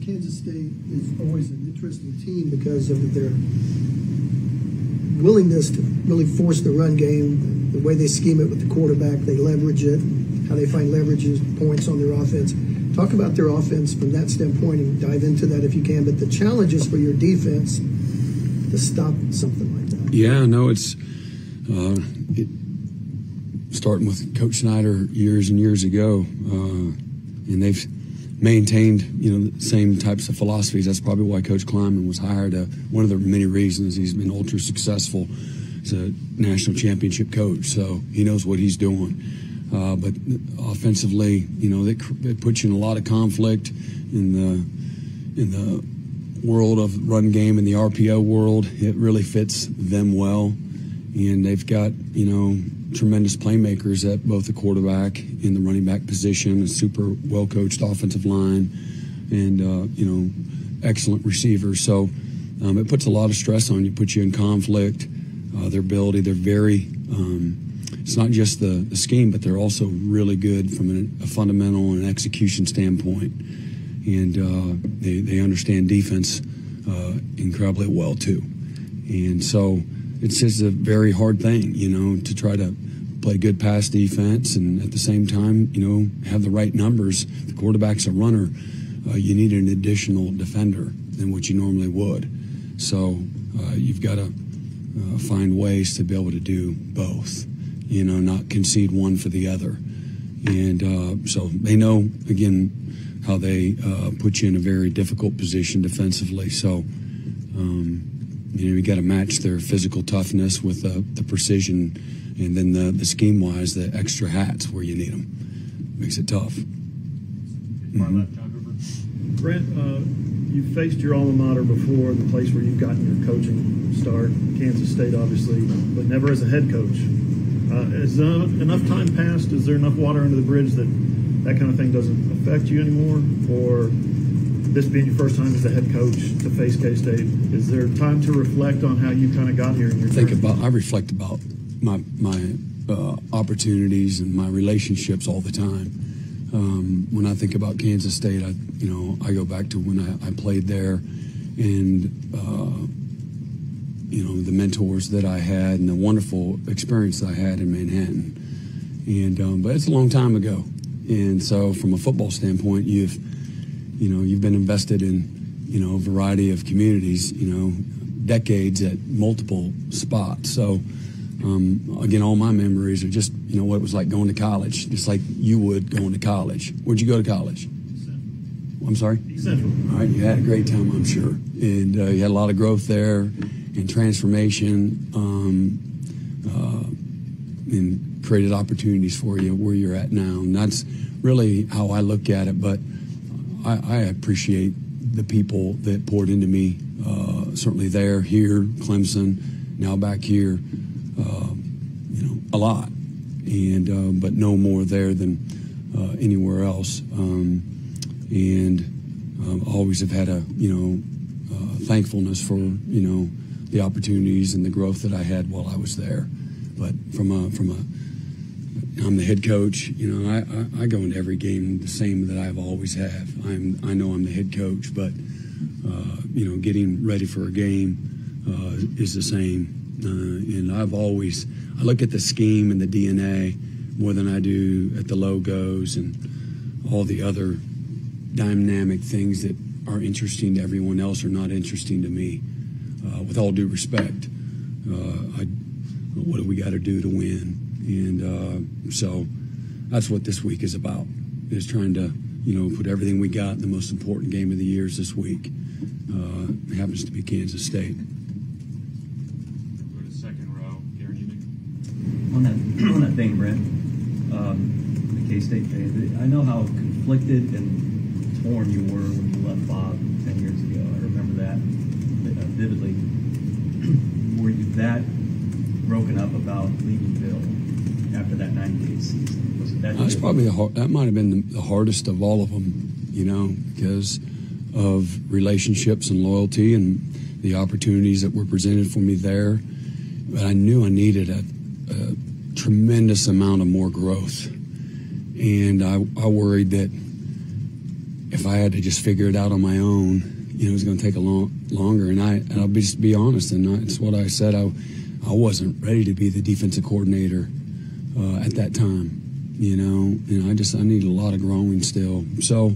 Kansas State is always an interesting team because of their willingness to really force the run game, the way they scheme it with the quarterback, they leverage it, how they find leverage points on their offense. Talk about their offense from that standpoint and dive into that if you can, but the challenges for your defense to stop something like that. Yeah, no, it's starting with Coach Snyder years and years ago, and they've maintained, the same types of philosophies. That's probably why Coach Kleiman was hired. One of the many reasons he's been ultra successful. He's a national championship coach, so he knows what he's doing. But offensively, they put you in a lot of conflict in the world of run game, in the RPO world. It really fits them well, and they've got tremendous playmakers at both the quarterback and the running back position, a super well-coached offensive line, and excellent receivers. So it puts a lot of stress on you, puts you in conflict. Their ability, they're very it's not just the scheme, but they're also really good from a fundamental and execution standpoint, and they understand defense incredibly well too. And so it's just a very hard thing, to try to play good pass defense and at the same time, have the right numbers. If the quarterback's a runner, you need an additional defender than what you normally would. So you've got to find ways to be able to do both, not concede one for the other. And so they know, again, how they put you in a very difficult position defensively. So, you got to match their physical toughness with the precision, and then the scheme-wise, the extra hats where you need them. Makes it tough. Brent, you faced your alma mater before, the place where you've gotten your coaching start, Kansas State, obviously, but never as a head coach. Has enough time passed? Is there enough water under the bridge that kind of thing doesn't affect you anymore? Or this being your first time as a head coach to face K-State, is there time to reflect on how you kind of got here in your career? I reflect about my opportunities and my relationships all the time. When I think about Kansas State, I go back to when I played there, and the mentors that I had and the wonderful experience that I had in Manhattan. And but it's a long time ago, and so from a football standpoint, you've been invested in a variety of communities, decades at multiple spots. So again, all my memories are just what it was like going to college, just like you would going to college. Where'd you go to college? I'm sorry? Central. All right, you had a great time, I'm sure, and you had a lot of growth there and transformation, and created opportunities for you where you're at now. And that's really how I look at it. But I appreciate the people that poured into me, certainly there, here, Clemson, now back here, a lot. And but no more there than anywhere else. Always have had a thankfulness for the opportunities and the growth that I had while I was there. But I'm the head coach. I go into every game the same that I've always have. I know I'm the head coach, but getting ready for a game is the same. And I look at the scheme and the DNA more than I do at the logos and all the other dynamic things that are interesting to everyone else or not interesting to me. With all due respect, what do we got to do to win? And so that's what this week is about, is trying to, put everything we got in the most important game of the year this week. It happens to be Kansas State. Go to the second row. Garen, you On that thing, Brent, the K-State thing, I know how conflicted and torn you were when you left Bob 10 years ago. I remember that vividly. Were you that broken up about leaving Bill after that 90-day season? Was it that? That's probably that might have been the hardest of all of them, because of relationships and loyalty and the opportunities that were presented for me there. But I knew I needed a tremendous amount of more growth, and I worried that if I had to just figure it out on my own, it was going to take a longer. And I'll just be honest, and it's what I said. I wasn't ready to be the defensive coordinator at that time. I needed a lot of growing still. So,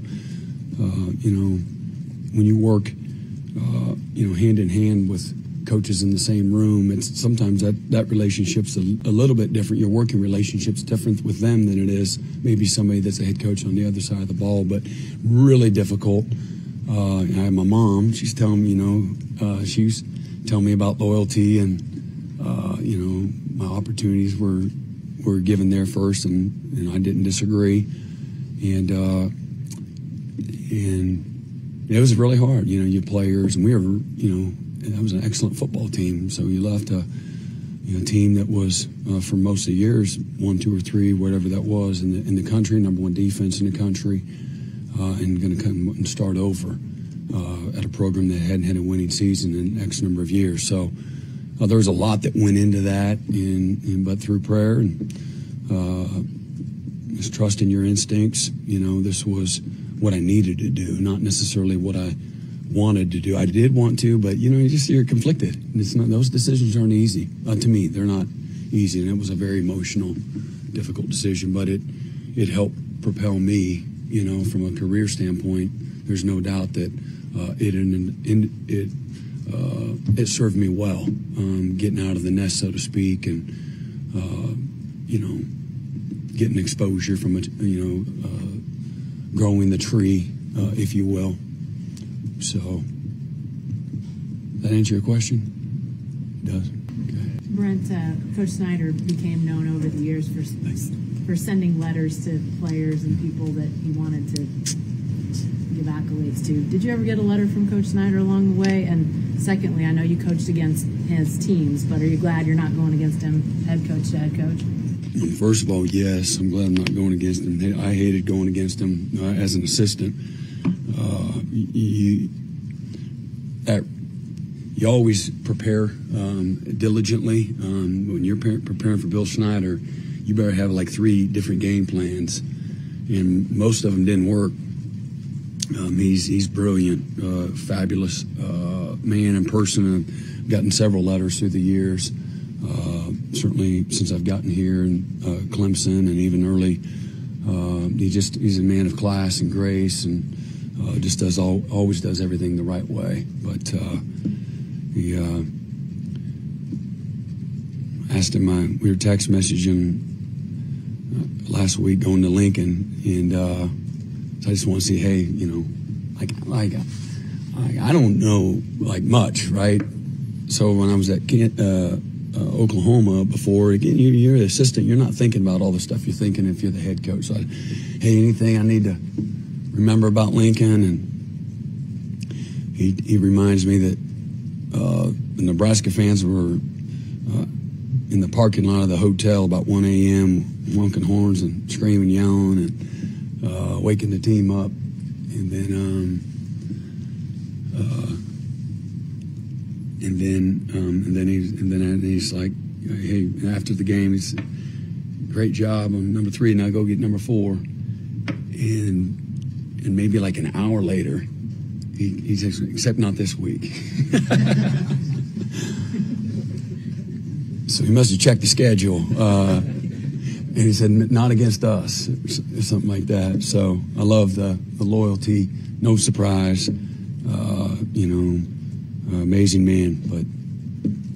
when you work, hand in hand with coaches in the same room, it's sometimes that relationship's a little bit different. Your working relationship's different with them than it is maybe somebody that's a head coach on the other side of the ball, but really difficult. I have my mom. She's telling me, she's telling me about loyalty and, my opportunities were given there first, and I didn't disagree. And it was really hard. Your players, and we were, that was an excellent football team. So you left a team that was for most of the years 1, 2, or 3, whatever that was in the country, number 1 defense in the country, and going to come and start over at a program that hadn't had a winning season in X number of years. So there was a lot that went into that, but through prayer and just trusting your instincts, this was what I needed to do, not necessarily what I wanted to do. I did want to, but you're conflicted. It's not; those decisions aren't easy. To me, they're not easy, and it was a very emotional, difficult decision. But it helped propel me, from a career standpoint. There's no doubt that it served me well, getting out of the nest, so to speak, and getting exposure from growing the tree, if you will. So, that answer your question? It does. Okay. Brent, Coach Snyder became known over the years for sending letters to players and people that he wanted to give accolades to. Did you ever get a letter from Coach Snyder along the way? And secondly, I know you coached against his teams, but are you glad you're not going against him head coach to head coach? First of all, yes, I'm glad I'm not going against him. I hated going against him as an assistant. You always prepare diligently. When you're preparing for Bill Snyder, you better have like 3 different game plans, and most of them didn't work. He's brilliant, fabulous man in person. I've gotten several letters through the years, certainly since I've gotten here, and Clemson, and even early. He's a man of class and grace, and just always does everything the right way. But he asked him. We were text messaging last week going to Lincoln, and so I just want to see, hey, I don't know much, right? So when I was at Oklahoma before, again, you're the assistant. You're not thinking about all the stuff you're thinking if you're the head coach. So hey, anything I need to remember about Lincoln? And he reminds me that the Nebraska fans were in the parking lot of the hotel about 1 a.m. honking horns and screaming, yelling, and waking the team up. And then he's like, hey, after the game, he's great job on number 3. Now go get number 4. And maybe like an hour later, he says, except not this week. So he must have checked the schedule. And he said, not against us, or something like that. So I love the loyalty, no surprise, amazing man. But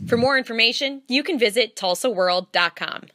for more information, you can visit TulsaWorld.com.